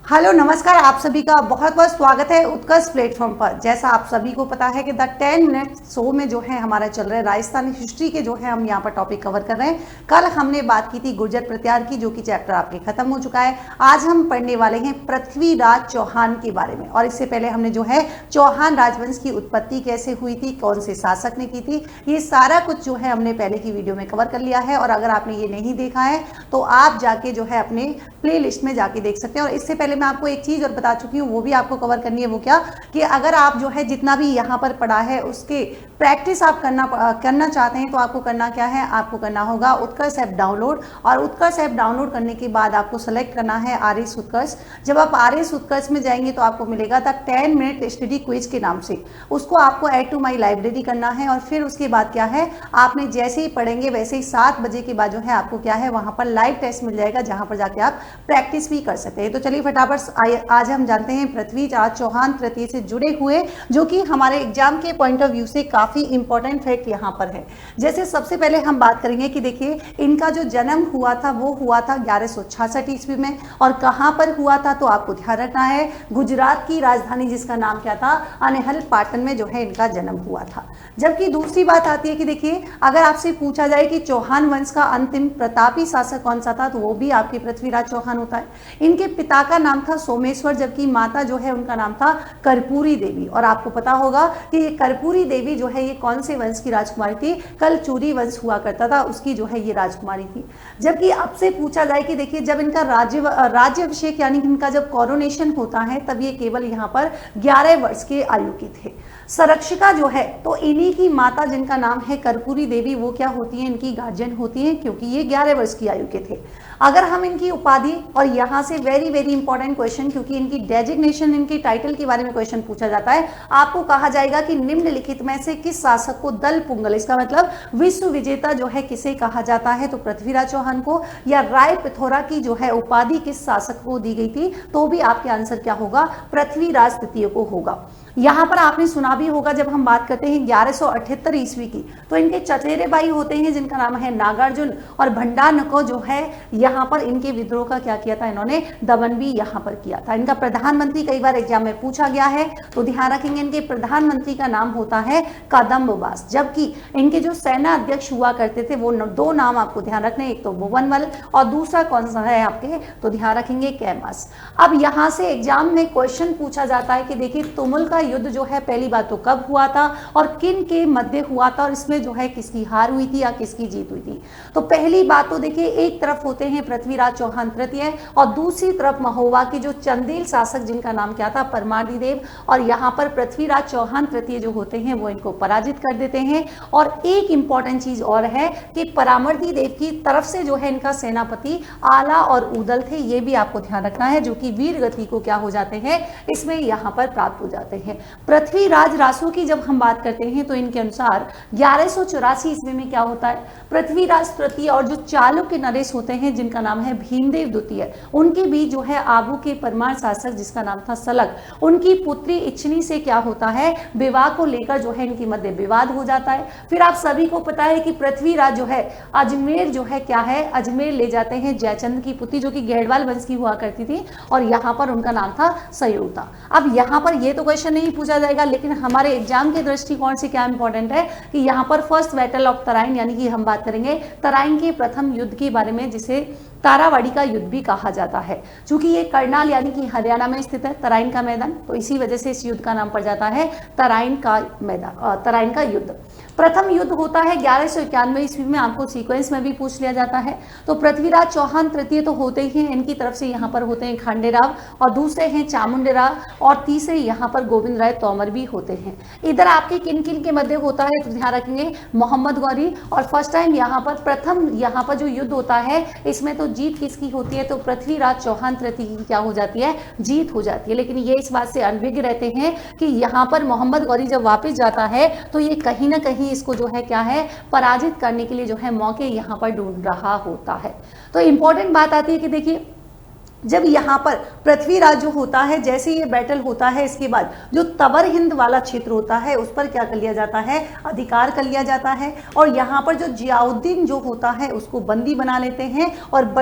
Hello नमस्कार, आप सभी का बहुत बहुत स्वागत है उत्कर्ष प्लेटफॉर्म पर। जैसा आप सभी को पता है कि द 10 मिनट शो में जो है हमारा चल रहा है राजस्थानी हिस्ट्री के जो है हम यहाँ पर टॉपिक कवर कर रहे हैं। कल हमने बात की थी गुर्जर प्रतिहार की, जो कि चैप्टर आपके खत्म हो चुका है। आज हम पढ़ने वाले हैं पृथ्वीराज चौहान के बारे में। और इससे पहले हमने जो है चौहान राजवंश की उत्पत्ति कैसे हुई थी, कौन से शासक ने की थी, ये सारा कुछ जो है हमने पहले की वीडियो में कवर कर लिया है। और अगर आपने ये नहीं देखा है तो आप जाके जो है अपने प्ले लिस्ट में जाके देख सकते हैं। और इससे पहले मैं आपको एक चीज और बता चुकी हूँ, वो भी आपको कवर करनी है। वो क्या कि अगर आप जो है जितना भी यहाँ पर पढ़ा है उसके प्रैक्टिस आप करना चाहते हैं तो आपको करना क्या है, आपको करना होगा उत्कर्ष ऐप डाउनलोड। और उत्कर्ष ऐप डाउनलोड करने के बाद आपको सेलेक्ट करना है आरएस उत्कर्ष। जब आप आरएस उत्कर्ष में जाएंगे तो आपको मिलेगा द 10 मिनट स्टडी क्विज के नाम से। उसको आपको ऐड टू माई लाइब्रेरी करना है। और फिर उसके बाद क्या है, आपने जैसे ही पढ़ेंगे वैसे ही 7 बजे के बाद जो है आपको क्या है वहां पर लाइव टेस्ट मिल जाएगा, जहां पर जाके आप प्रैक्टिस भी कर सकते हैं। तो चलिए फटाफट आज हम जानते हैं पृथ्वीराज चौहान तृतीय से जुड़े हुए, जो कि हमारे एग्जाम के पॉइंट ऑफ व्यू से काफी इंपॉर्टेंट फैक्ट यहाँ पर है। जैसे सबसे पहले हम बात करेंगे कि देखिए इनका जो जन्म हुआ था वो हुआ था 1166 ईस्वी में। और कहाँ पर हुआ था तो आपको ध्यान रखना है, गुजरात की राजधानी जिसका नाम क्या था, अनहल पाटन में जो है इनका जन्म हुआ था। जबकि दूसरी बात आती है कि देखिए अगर आपसे पूछा जाए कि चौहान वंश का अंतिम प्रतापी शासक कौन सा था तो वो भी आपके पृथ्वीराज चौहान होता है। इनके पिता का नाम था सोमेश्वर, जबकि माता जो है उनका नाम था कर्पूरी देवी। और आपको पता होगा कि ये कर्पूरी देवी जो है ये कौन से वंश की राजकुमारी थी, कलचूरी वंश हुआ करता था उसकी जो है ये राजकुमारी थी। जबकि आपसे पूछा जाए कि देखिए जब इनका राज्याभिषेक यानी इनका जब कोरोनेशन होता है तब ये केवल यहाँ पर 11 वर्ष के आयु के थे। संरक्षिका जो है तो इन्हीं की माता जिनका नाम है कर्पूरी देवी, वो क्या होती है, इनकी गार्जियन होती है, क्योंकि ये 11 वर्ष की आयु के थे। अगर हम इनकी उपाधि, और यहाँ से वेरी वेरी इंपॉर्टेंट क्वेश्चन, क्योंकि इनकी डेजिग्नेशन इनकी टाइटल के बारे में क्वेश्चन पूछा जाता है, आपको कहा जाएगा कि निम्नलिखित में से किस शासक को दल पुंगल, इसका मतलब विश्व विजेता जो है किसे कहा जाता है, तो पृथ्वीराज चौहान को। या राय पिथौरा की जो है उपाधि किस शासक को दी गई थी, तो भी आपके आंसर क्या होगा, पृथ्वीराज तृतीय को होगा। यहाँ पर आपने सुना भी होगा जब हम बात करते हैं 1178 ईस्वी की, तो इनके चचेरे भाई होते हैं जिनका नाम है नागार्जुन। और भंडारनको जो है यहाँ पर इनके विद्रोह का क्या किया था, इन्होंने दमन भी यहाँ पर किया था। इनका प्रधानमंत्री कई बार एग्जाम में पूछा गया है, तो ध्यान रखेंगे इनके प्रधानमंत्री का नाम होता है कदम्बवास। जबकि इनके जो सेना अध्यक्ष हुआ करते थे वो दो नाम आपको ध्यान रखने, एक तो भुवनमल और दूसरा कौन सा है आपके, तो ध्यान रखेंगे कैमस। अब यहाँ से एग्जाम में क्वेश्चन पूछा जाता है कि देखिए तुमुल का युद्ध जो है पहली बात तो कब हुआ था और किन के मध्य हुआ था, और इसमें जो है किसकी हार हुई थी या किसकी जीत हुई थी। तो पहली बात तो देखिए एक तरफ होते हैं पृथ्वीराज चौहान तृतीय और दूसरी तरफ महोबा के जो चंदेल शासक जिनका नाम क्या था, परमादिदेव। और यहाँ पर पृथ्वीराज चौहान तृतीय जो होते हैं वो इनको पराजित कर देते हैं। और एक इंपॉर्टेंट चीज और है कि परामर्दिदेव की तरफ से जो है इनका सेनापति आला और उदल थे, ये भी आपको ध्यान रखना है, जो कि वीर गति को क्या हो जाते हैं, इसमें यहाँ पर प्राप्त हो जाते हैं। पृथ्वीराज रासो की जब हम बात करते हैं तो इनके अनुसार 1184 ईस्वी में क्या होता है, पृथ्वीराज तृतीय और जो चालुक्य नरेश होते हैं जिनका नाम है भीमदेव द्वितीय, उनके बीच जो है आबू के परमार शासक जिसका नाम था सलग, उनकी पुत्री इच्छनी से क्या होता है, विवाह को लेकर जो है इनकी मध्य विवाद हो जाता है। फिर आप सभी को पता है कि पृथ्वीराज जो है अजमेर जो है क्या है, अजमेर ले जाते हैं जयचंद की पुत्री जो कि गेड़वाल वंश की हुआ करती थी, और यहाँ पर उनका नाम था सयोता। अब यहाँ पर ये तो क्वेश्चन नहीं पूछा जाएगा, लेकिन हमारे एग्जाम के दृष्टिकोण से क्या इंपॉर्टेंट है कि यहाँ पर फर्स्ट बैटल ऑफ तराइन, यानी कि हम बात करेंगे तराइन के प्रथम युद्ध के बारे में, जिसे तारावाड़ी का युद्ध भी कहा जाता है। चूंकि ये करनाल यानी कि हरियाणा में स्थित है तराइन का मैदान, तो इसी वजह से इस युद्ध का नाम पड़ जाता है तराइन का मैदान, तराइन का युद्ध। प्रथम युद्ध होता है 1191 ईस्वी में, आपको सीक्वेंस में भी पूछ लिया जाता है। तो पृथ्वीराज चौहान तृतीय तो होते ही हैं, इनकी तरफ से यहाँ पर होते हैं खांडेराव, और दूसरे हैं चामुंडेराव, और तीसरे यहाँ पर गोविंद राय तोमर भी होते हैं। इधर आपके किन किन के मध्य होता है तो ध्यान रखेंगे मोहम्मद गौरी। और फर्स्ट टाइम यहाँ पर प्रथम यहाँ पर जो युद्ध होता है इसमें तो जीत किसकी होती है, तो पृथ्वीराज चौहान तृतीय की क्या हो जाती है, जीत हो जाती है। लेकिन ये इस बात से अनभिज्ञ रहते हैं कि यहाँ पर मोहम्मद गौरी जब वापस जाता है तो ये कहीं ना कहीं इसको जो है क्या है, पराजित करने के लिए जो है मौके यहाँ पर ढूंढ रहा होता है। तो इंपॉर्टेंट बात आती है कि देखिए जब यहाँ पर पृथ्वीराज जो होता है, जैसे ये बैटल होता है, इसके बाद जो तवर हिंद वाला क्षेत्र होता है उस पर क्या कर लिया जाता है, अधिकार कर लिया जाता है। और यहाँ पर जो जियाउद्दीन जो होता है उसको बंदी बना लेते हैं और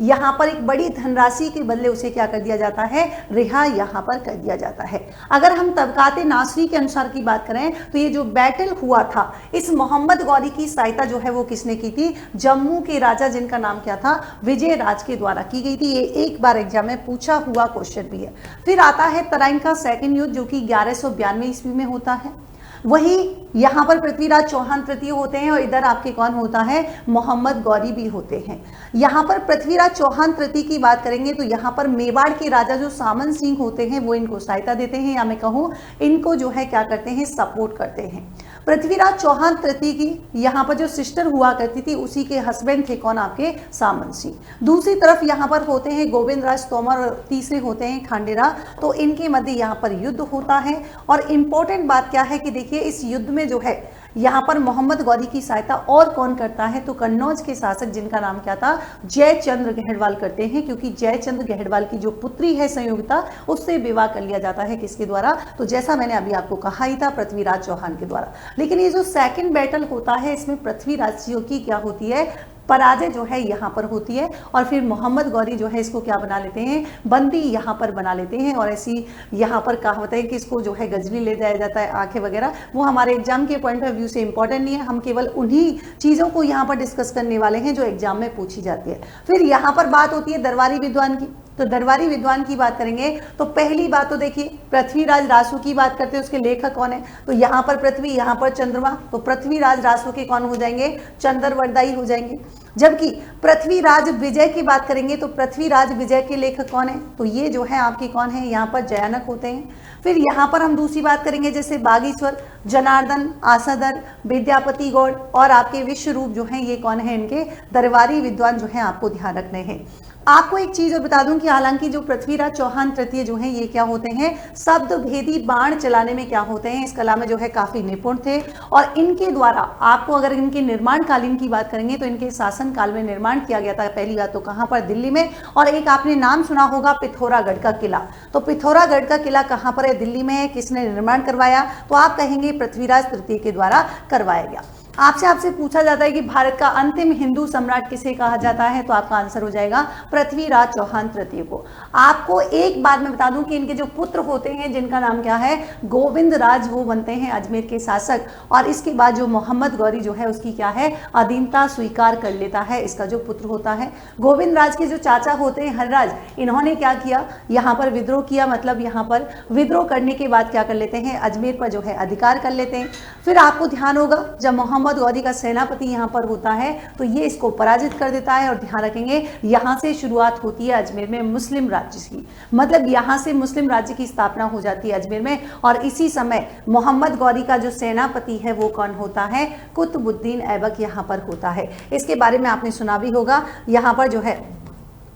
यहाँ पर एक बड़ी धनराशि के बदले उसे क्या कर दिया जाता है, रिहा यहाँ पर कर दिया जाता है। अगर हम तबकाते नासरी के अनुसार की बात करें तो ये जो बैटल हुआ था, इस मोहम्मद गौरी की सहायता जो है वो किसने की थी, जम्मू के राजा जिनका नाम क्या था, विजय राज के द्वारा की गई थी। ये एक बार एग्जाम में पूछा हुआ क्वेश्चन भी है। फिर आता है तराइन का सेकंड युद्ध जो कि 1192 ईस्वी में होता है। वही यहाँ पर पृथ्वीराज चौहान तृतीय होते हैं और इधर आपके कौन होता है, मोहम्मद गौरी भी होते हैं। यहाँ पर पृथ्वीराज चौहान तृतीय की बात करेंगे तो यहाँ पर मेवाड़ के राजा जो सामन सिंह होते हैं वो इनको सहायता देते हैं, या मैं कहूँ इनको जो है क्या करते हैं, सपोर्ट करते हैं। पृथ्वीराज चौहान तृतीय की यहाँ पर जो सिस्टर हुआ करती थी उसी के हस्बैंड थे कौन, आपके सामन सिंह। दूसरी तरफ यहाँ पर होते हैं गोविंद राज तोमर और तीसरे होते हैं खांडेरा। तो इनके मध्य यहाँ पर युद्ध होता है। और इंपॉर्टेंट बात क्या है कि देखिए इस युद्ध में जो है यहाँ पर मोहम्मद गौरी की सहायता और कौन करता है, तो कन्नौज के शासक जिनका नाम क्या था, जयचंद्र गहड़वाल करते हैं, क्योंकि जयचंद्र गहड़वाल की जो पुत्री है संयोगिता उससे विवाह कर लिया जाता है किसके द्वारा, तो जैसा मैंने अभी आपको कहा ही था, पृथ्वीराज चौहान के द्वारा। लेकिन ये जो सेकंड बैटल होता है इसमें पृथ्वीराज की क्या होती है, पराजय जो है यहाँ पर होती है। और फिर मोहम्मद गौरी जो है इसको क्या बना लेते हैं, बंदी यहाँ पर बना लेते हैं। और ऐसी यहाँ पर कहावत है कि इसको जो है गजनी ले जाया जाता है, आंखें वगैरह, वो हमारे एग्जाम के पॉइंट ऑफ व्यू से इंपॉर्टेंट नहीं है। हम केवल उन्हीं चीज़ों को यहाँ पर डिस्कस करने वाले हैं जो एग्जाम में पूछी जाती है। फिर यहाँ पर बात होती है दरबारी विद्वान की। तो दरबारी विद्वान की बात करेंगे तो पहली बात तो देखिए पृथ्वीराज रासू की बात करते हैं, उसके लेखक कौन है, तो यहाँ पर पृथ्वी, यहाँ पर चंद्रमा, तो पृथ्वीराज रासू के कौन हो जाएंगे, चंद्रवरदाई हो जाएंगे। जबकि पृथ्वीराज विजय की बात करेंगे तो पृथ्वीराज विजय के लेखक कौन है, तो ये जो है आपके कौन है, यहाँ पर जयानक होते हैं। फिर यहाँ पर हम दूसरी बात करेंगे जैसे बागीश्वर, जनार्दन, आसादर, विद्यापति गौड़ और आपके विश्वरूप जो हैं ये कौन है, इनके दरबारी विद्वान जो हैं आपको ध्यान रखने हैं। आपको एक चीज और बता दूं कि हालांकि जो पृथ्वीराज चौहान तृतीय जो हैं ये क्या होते हैं, शब्द भेदी बाण चलाने में क्या होते हैं, इस कला में जो है काफी निपुण थे। और इनके द्वारा आपको अगर इनके निर्माण कालीन की बात करेंगे तो इनके शासन काल में निर्माण किया गया था। पहली बात तो कहां पर, दिल्ली में। और एक आपने नाम सुना होगा पिथौरागढ़ का किला, तो पिथौरागढ़ का किला कहां पर है, दिल्ली में है। किसने निर्माण करवाया, तो आप कहेंगे पृथ्वीराज तृतीय के द्वारा करवाया गया। आपसे पूछा जाता है कि भारत का अंतिम हिंदू सम्राट किसे कहा जाता है, तो आपका आंसर हो जाएगा पृथ्वीराज चौहान तृतीय को। आपको एक बात मैं बता दूं कि इनके जो पुत्र होते हैं जिनका नाम क्या है, गोविंद राज, वो बनते हैं अजमेर के शासक। और इसके बाद जो मोहम्मद गौरी जो है उसकी क्या है, अधीनता स्वीकार कर लेता है, इसका जो पुत्र होता है। गोविंद राज के जो चाचा होते हैं हरराज, इन्होंने क्या किया, यहाँ पर विद्रोह किया, मतलब यहाँ पर विद्रोह करने के बाद क्या कर लेते हैं, अजमेर पर जो है अधिकार कर लेते हैं। फिर आपको ध्यान होगा जब मोहम्मद गौरी का सेनापति यहाँ पर होता है तो ये इसको पराजित कर देता है। और ध्यान रखेंगे यहाँ से शुरुआत होती है अजमेर में मुस्लिम राज्य की, मतलब यहाँ से मुस्लिम राज्य की स्थापना हो जाती है अजमेर में। और इसी समय मोहम्मद गौरी का जो सेनापति है वो कौन होता है, कुतुबुद्दीन ऐबक यहाँ पर होता है। इसके बारे में आपने सुना भी होगा। यहाँ पर जो है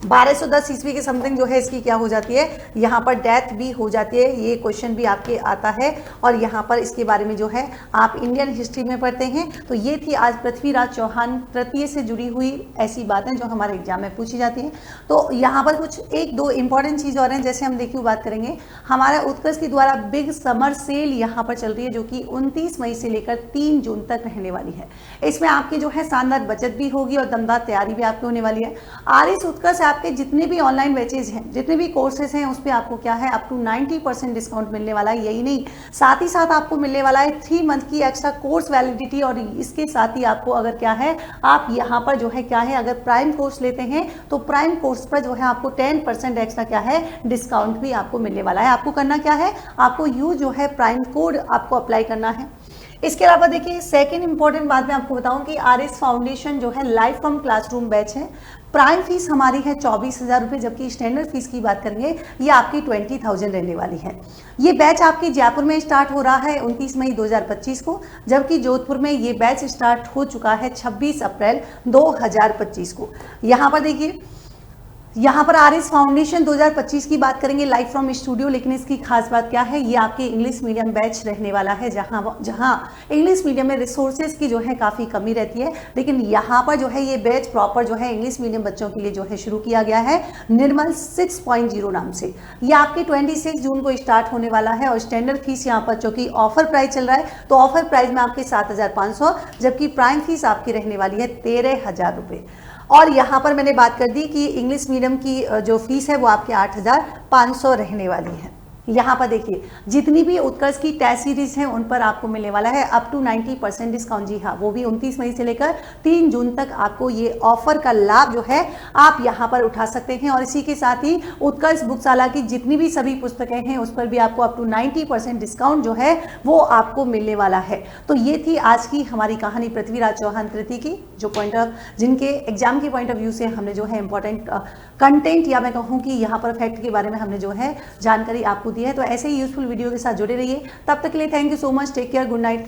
1210 ईस्वी के समथिंग जो है इसकी क्या हो जाती है, यहाँ पर डेथ भी हो जाती है। ये क्वेश्चन भी आपके आता है और यहाँ पर इसके बारे में जो है आप इंडियन हिस्ट्री में पढ़ते हैं। तो ये थी आज पृथ्वीराज चौहान तृतीय से जुड़ी हुई ऐसी बातें जो हमारे एग्जाम में पूछी जाती हैं। तो यहाँ पर कुछ एक दो इंपॉर्टेंट चीज़ और हैं, जैसे हम देखिए बात करेंगे हमारा उत्कर्ष के द्वारा बिग समर सेल यहाँ पर चल रही है जो कि 29 मई से लेकर 3 जून तक रहने वाली है। इसमें आपकी जो है शानदार बचत भी होगी और दमदार तैयारी भी आपकी होने वाली है। आरएस उत्कर्ष आपके जितने भी ऑनलाइन बैचेज हैं, जितने भी कोर्सेज हैं, उस पर आपको क्या है, अप टू 90% डिस्काउंट मिलने वाला है। यही नहीं, साथ ही साथ आपको मिलने वाला है 3 मंथ की एक्स्ट्रा कोर्स वैलिडिटी। और इसके साथ ही आपको अगर क्या है, आप यहाँ पर जो है क्या है, अगर प्राइम कोर्स लेते हैं तो प्राइम कोर्स पर जो है आपको 10% एक्स्ट्रा क्या है, डिस्काउंट भी आपको मिलने वाला है। आपको करना क्या है, आपको यू जो है प्राइम कोड आपको अप्लाई करना है। इसके अलावा देखिए सेकंड इंपॉर्टेंट बात मैं आपको बताऊं कि आरएस फाउंडेशन जो है लाइव फ्रॉम क्लासरूम बैच है। प्राइम फीस हमारी है 24,000 रुपये, जबकि स्टैंडर्ड फीस की बात करेंगे ये आपकी 20,000 रहने वाली है। ये बैच आपकी जयपुर में स्टार्ट हो रहा है 29 मई 2025 को, जबकि जोधपुर में ये बैच स्टार्ट हो चुका है 26 अप्रैल 2025 को। यहाँ पर देखिए यहाँ पर आरएस फाउंडेशन 2025 की बात करेंगे लाइव फ्रॉम स्टूडियो। लेकिन इसकी खास बात क्या है, ये आपके इंग्लिश मीडियम बैच रहने वाला है, जहाँ इंग्लिश मीडियम में रिसोर्सेज की जो है काफ़ी कमी रहती है। लेकिन यहाँ पर जो है ये बैच प्रॉपर जो है इंग्लिश मीडियम बच्चों के लिए जो है शुरू किया गया है निर्मल 6.0 नाम से। ये आपके 26 जून को स्टार्ट होने वाला है और स्टैंडर्ड फीस यहाँ पर चूंकि ऑफर प्राइस चल रहा है तो ऑफर प्राइस में आपके 7,500, जबकि प्राइम फीस आपकी रहने वाली है 13,000 रुपये। और यहाँ पर मैंने बात कर दी कि इंग्लिश मीडियम की जो फीस है वो आपके 8,500 रहने वाली है। यहाँ पर देखिए जितनी भी उत्कर्ष की टेस्ट सीरीज हैं उन पर आपको मिलने वाला है अप टू 90% डिस्काउंट। जी हाँ, वो भी 29 मई से लेकर 3 जून तक आपको ये ऑफर का लाभ जो है आप यहाँ पर उठा सकते हैं। और इसी के साथ ही उत्कर्ष बुकशाला की जितनी भी सभी पुस्तकें हैं उस पर भी आपको अप टू 90% डिस्काउंट जो है वो आपको मिलने वाला है। तो ये थी आज की हमारी कहानी पृथ्वीराज चौहान कृति की, जो जिनके एग्जाम के पॉइंट ऑफ व्यू से हमने जो है इंपॉर्टेंट कंटेंट या मैं कहूँ कि यहाँ पर फैक्ट के बारे में हमने जो है जानकारी आपको दी है। तो ऐसे ही यूजफुल वीडियो के साथ जुड़े रहिए। तब तक के लिए thank you so much, take care, good night.